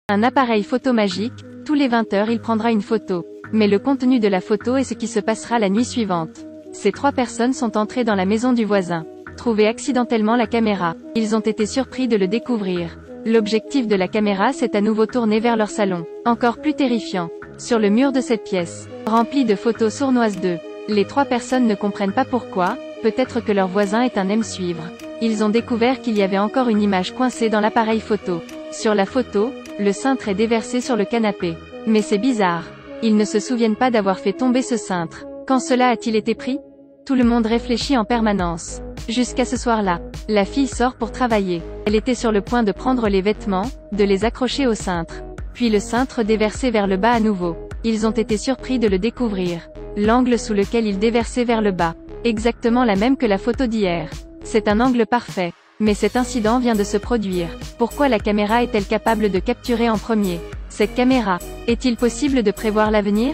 Un appareil photo magique, tous les 20 heures il prendra une photo. Mais le contenu de la photo est ce qui se passera la nuit suivante. Ces 3 personnes sont entrées dans la maison du voisin. Trouvé accidentellement la caméra. Ils ont été surpris de le découvrir. L'objectif de la caméra s'est à nouveau tourné vers leur salon. Encore plus terrifiant. Sur le mur de cette pièce, remplie de photos sournoises d'eux. Les 3 personnes ne comprennent pas pourquoi, peut-être que leur voisin est un aime-suivre. Ils ont découvert qu'il y avait encore une image coincée dans l'appareil photo. Sur la photo, le cintre est déversé sur le canapé. Mais c'est bizarre. Ils ne se souviennent pas d'avoir fait tomber ce cintre. Quand cela a-t-il été pris? Tout le monde réfléchit en permanence. Jusqu'à ce soir-là, la fille sort pour travailler. Elle était sur le point de prendre les vêtements, de les accrocher au cintre. Puis le cintre déversé vers le bas à nouveau. Ils ont été surpris de le découvrir. L'angle sous lequel il déversait vers le bas. Exactement la même que la photo d'hier. C'est un angle parfait. Mais cet incident vient de se produire. Pourquoi la caméra est-elle capable de capturer en premier? Cette caméra, est-il possible de prévoir l'avenir?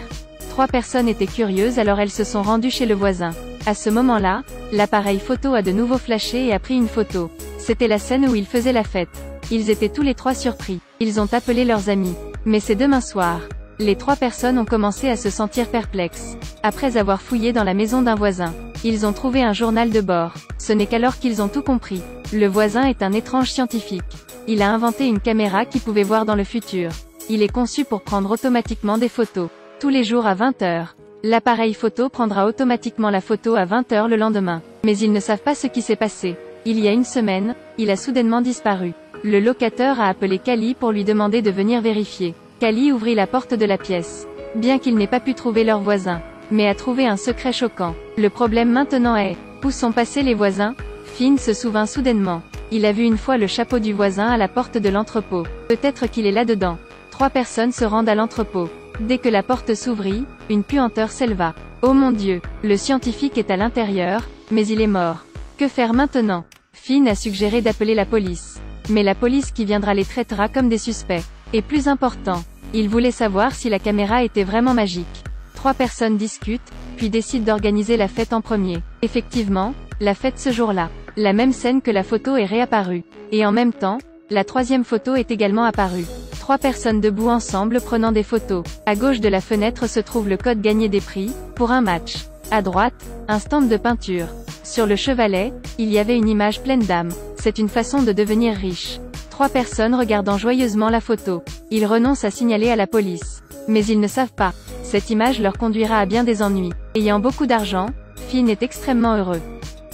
3 personnes étaient curieuses alors elles se sont rendues chez le voisin. À ce moment-là, l'appareil photo a de nouveau flashé et a pris une photo. C'était la scène où ils faisaient la fête. Ils étaient tous les 3 surpris. Ils ont appelé leurs amis. Mais c'est demain soir. Les 3 personnes ont commencé à se sentir perplexes. Après avoir fouillé dans la maison d'un voisin, ils ont trouvé un journal de bord. Ce n'est qu'alors qu'ils ont tout compris. Le voisin est un étrange scientifique. Il a inventé une caméra qui pouvait voir dans le futur. Il est conçu pour prendre automatiquement des photos. Tous les jours à 20 heures. L'appareil photo prendra automatiquement la photo à 20 heures le lendemain. Mais ils ne savent pas ce qui s'est passé. Il y a une semaine, il a soudainement disparu. Le locateur a appelé Kali pour lui demander de venir vérifier. Kali ouvrit la porte de la pièce. Bien qu'il n'ait pas pu trouver leur voisin, mais a trouvé un secret choquant. Le problème maintenant est, où sont passés les voisins? Finn se souvint soudainement. Il a vu une fois le chapeau du voisin à la porte de l'entrepôt. Peut-être qu'il est là-dedans. 3 personnes se rendent à l'entrepôt. Dès que la porte s'ouvrit, une puanteur s'éleva. Oh mon Dieu, le scientifique est à l'intérieur, mais il est mort. Que faire maintenant? Finn a suggéré d'appeler la police. Mais la police qui viendra les traitera comme des suspects. Et plus important, il voulait savoir si la caméra était vraiment magique. 3 personnes discutent, puis décident d'organiser la fête en premier. Effectivement, la fête ce jour-là. La même scène que la photo est réapparue. Et en même temps, la 3e photo est également apparue. 3 personnes debout ensemble prenant des photos. À gauche de la fenêtre se trouve le code gagner des prix, pour un match. À droite, un stand de peinture. Sur le chevalet, il y avait une image pleine d'âme. C'est une façon de devenir riche. 3 personnes regardant joyeusement la photo. Ils renoncent à signaler à la police. Mais ils ne savent pas. Cette image leur conduira à bien des ennuis. Ayant beaucoup d'argent, Finn est extrêmement heureux.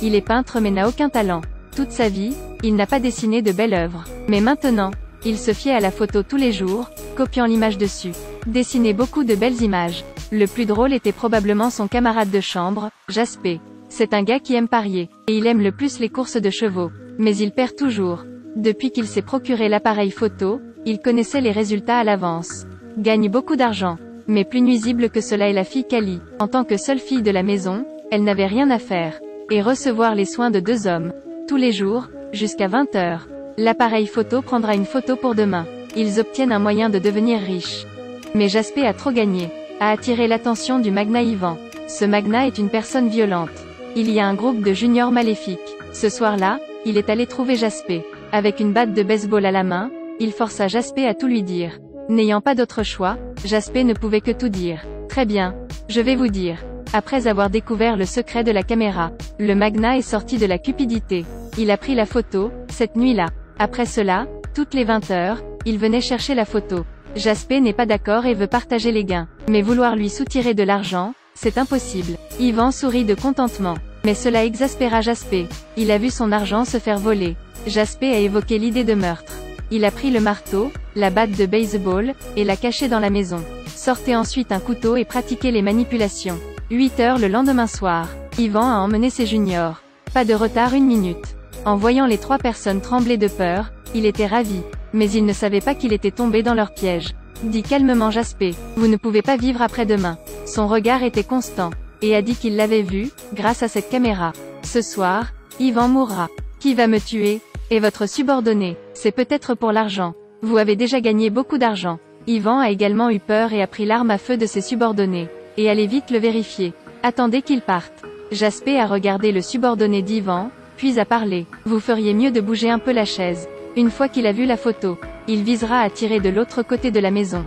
Il est peintre mais n'a aucun talent. Toute sa vie, il n'a pas dessiné de belles œuvres. Mais maintenant, il se fiait à la photo tous les jours, copiant l'image dessus. Dessiner beaucoup de belles images. Le plus drôle était probablement son camarade de chambre, Jasper. C'est un gars qui aime parier. Et il aime le plus les courses de chevaux. Mais il perd toujours. Depuis qu'il s'est procuré l'appareil photo, il connaissait les résultats à l'avance. Gagne beaucoup d'argent. Mais plus nuisible que cela est la fille Kali. En tant que seule fille de la maison, elle n'avait rien à faire. Et recevoir les soins de 2 hommes. Tous les jours, jusqu'à 20 heures. L'appareil photo prendra une photo pour demain. Ils obtiennent un moyen de devenir riches. Mais Jasper a trop gagné. A attiré l'attention du magnat Ivan. Ce magnat est une personne violente. Il y a un groupe de juniors maléfiques. Ce soir-là, il est allé trouver Jasper. Avec une batte de baseball à la main, il força Jasper à tout lui dire. N'ayant pas d'autre choix, Jasper ne pouvait que tout dire. Très bien, je vais vous dire. Après avoir découvert le secret de la caméra, le magnat est sorti de la cupidité. Il a pris la photo, cette nuit-là. Après cela, toutes les 20 heures, il venait chercher la photo. Jasper n'est pas d'accord et veut partager les gains. Mais vouloir lui soutirer de l'argent, c'est impossible. Ivan sourit de contentement. Mais cela exaspéra Jasper. Il a vu son argent se faire voler. Jasper a évoqué l'idée de meurtre. Il a pris le marteau, la batte de baseball, et l'a caché dans la maison. Sortez ensuite un couteau et pratiquez les manipulations. 8 heures le lendemain soir. Ivan a emmené ses juniors. Pas de retard 1 minute. En voyant les 3 personnes trembler de peur, il était ravi. Mais il ne savait pas qu'il était tombé dans leur piège. Dit calmement Jasper. Vous ne pouvez pas vivre après-demain. Son regard était constant. Et a dit qu'il l'avait vu, grâce à cette caméra. Ce soir, Ivan mourra. Qui va me tuer? Et votre subordonné. C'est peut-être pour l'argent. Vous avez déjà gagné beaucoup d'argent. Ivan a également eu peur et a pris l'arme à feu de ses subordonnés. Et allez vite le vérifier. Attendez qu'il parte. Jasper a regardé le subordonné d'Ivan, puis a parlé. Vous feriez mieux de bouger un peu la chaise. Une fois qu'il a vu la photo, Il visera à tirer de l'autre côté de la maison.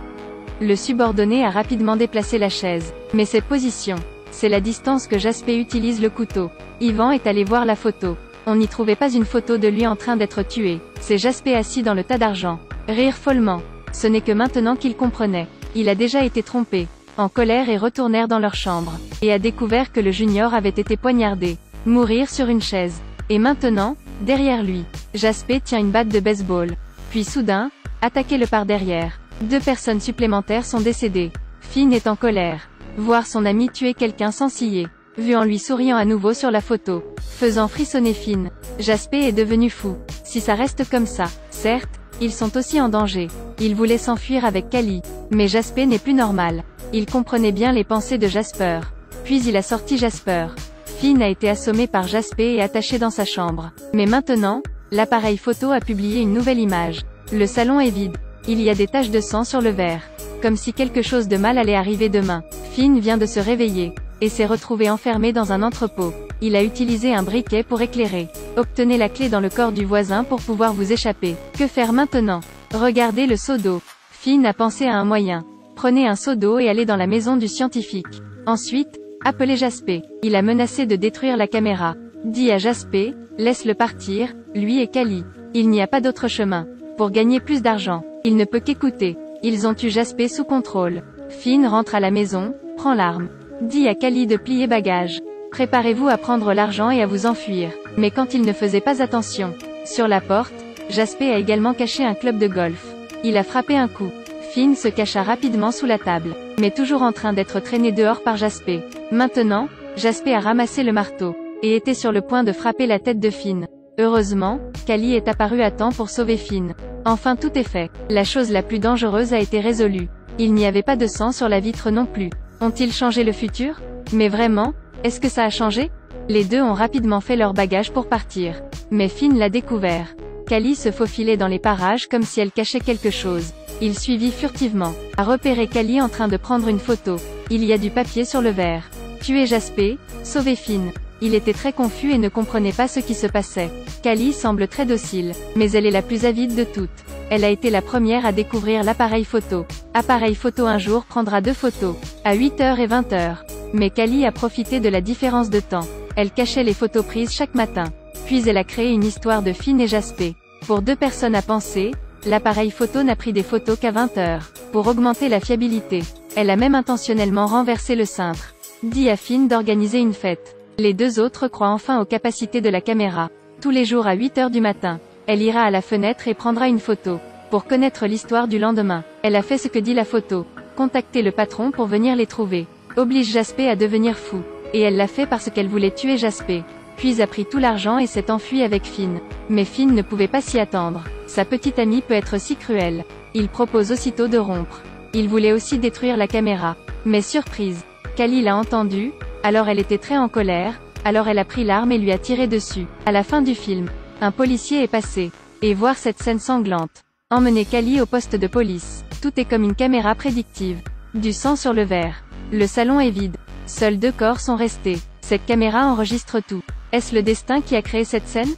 Le subordonné a rapidement déplacé la chaise. Mais cette position, c'est la distance que Jasper utilise le couteau. Ivan est allé voir la photo. On n'y trouvait pas une photo de lui en train d'être tué. C'est Jasper assis dans le tas d'argent. Rire follement. Ce n'est que maintenant qu'il comprenait. Il a déjà été trompé. En colère et retournèrent dans leur chambre. Et a découvert que le junior avait été poignardé. Mourir sur une chaise. Et maintenant, derrière lui, Jasper tient une batte de baseball. Puis soudain, attaquez-le par derrière. 2 personnes supplémentaires sont décédées. Finn est en colère. Voir son ami tuer quelqu'un sans ciller. Vu en lui souriant à nouveau sur la photo. Faisant frissonner Finn. Jasper est devenu fou. Si ça reste comme ça, certes, ils sont aussi en danger. Il voulait s'enfuir avec Callie. Mais Jasper n'est plus normal. Il comprenait bien les pensées de Jasper. Puis il a sorti Jasper. Finn a été assommé par Jasper et attaché dans sa chambre. Mais maintenant, l'appareil photo a publié une nouvelle image. Le salon est vide. Il y a des taches de sang sur le verre. Comme si quelque chose de mal allait arriver demain. Finn vient de se réveiller. Et s'est retrouvé enfermé dans un entrepôt. Il a utilisé un briquet pour éclairer. Obtenez la clé dans le corps du voisin pour pouvoir vous échapper. Que faire maintenant? Regardez le seau d'eau. Finn a pensé à un moyen. Prenez un seau d'eau et allez dans la maison du scientifique. Ensuite, appelez Jasper. Il a menacé de détruire la caméra. Dit à Jasper, laisse-le partir, lui et Callie. Il n'y a pas d'autre chemin. Pour gagner plus d'argent, il ne peut qu'écouter. Ils ont eu Jasper sous contrôle. Finn rentre à la maison, prend l'arme. Dit à Callie de plier bagages. Préparez-vous à prendre l'argent et à vous enfuir. Mais quand il ne faisait pas attention. Sur la porte, Jasper a également caché un club de golf. Il a frappé un coup. Finn se cacha rapidement sous la table. Mais toujours en train d'être traîné dehors par Jasper. Maintenant, Jasper a ramassé le marteau. Et était sur le point de frapper la tête de Finn. Heureusement, Callie est apparue à temps pour sauver Finn. Enfin tout est fait. La chose la plus dangereuse a été résolue. Il n'y avait pas de sang sur la vitre non plus. Ont-ils changé le futur? Mais vraiment, est-ce que ça a changé? Les deux ont rapidement fait leurs bagages pour partir. Mais Finn l'a découvert. Callie se faufilait dans les parages comme si elle cachait quelque chose. Il suivit furtivement. A repéré Callie en train de prendre une photo. Il y a du papier sur le verre. Tuer Jasper, sauver Finn. Il était très confus et ne comprenait pas ce qui se passait. Callie semble très docile, mais elle est la plus avide de toutes. Elle a été la première à découvrir l'appareil photo. Appareil photo un jour prendra 2 photos, à 8h et 20h. Mais Callie a profité de la différence de temps. Elle cachait les photos prises chaque matin. Puis elle a créé une histoire de Finn et Jasper. Pour 2 personnes à penser, l'appareil photo n'a pris des photos qu'à 20h. Pour augmenter la fiabilité, elle a même intentionnellement renversé le cintre. Dit à Finn d'organiser une fête. Les 2 autres croient enfin aux capacités de la caméra. Tous les jours à 8h du matin, elle ira à la fenêtre et prendra une photo. Pour connaître l'histoire du lendemain, elle a fait ce que dit la photo. Contacter le patron pour venir les trouver. Oblige Jasper à devenir fou. Et elle l'a fait parce qu'elle voulait tuer Jasper. Puis a pris tout l'argent et s'est enfuie avec Finn. Mais Finn ne pouvait pas s'y attendre. Sa petite amie peut être si cruelle. Il propose aussitôt de rompre. Il voulait aussi détruire la caméra. Mais surprise, Callie l'a entendu, alors elle était très en colère, alors elle a pris l'arme et lui a tiré dessus. À la fin du film, un policier est passé. Et voir cette scène sanglante. Emmener Callie au poste de police. Tout est comme une caméra prédictive. Du sang sur le verre. Le salon est vide. Seuls 2 corps sont restés. Cette caméra enregistre tout. Est-ce le destin qui a créé cette scène?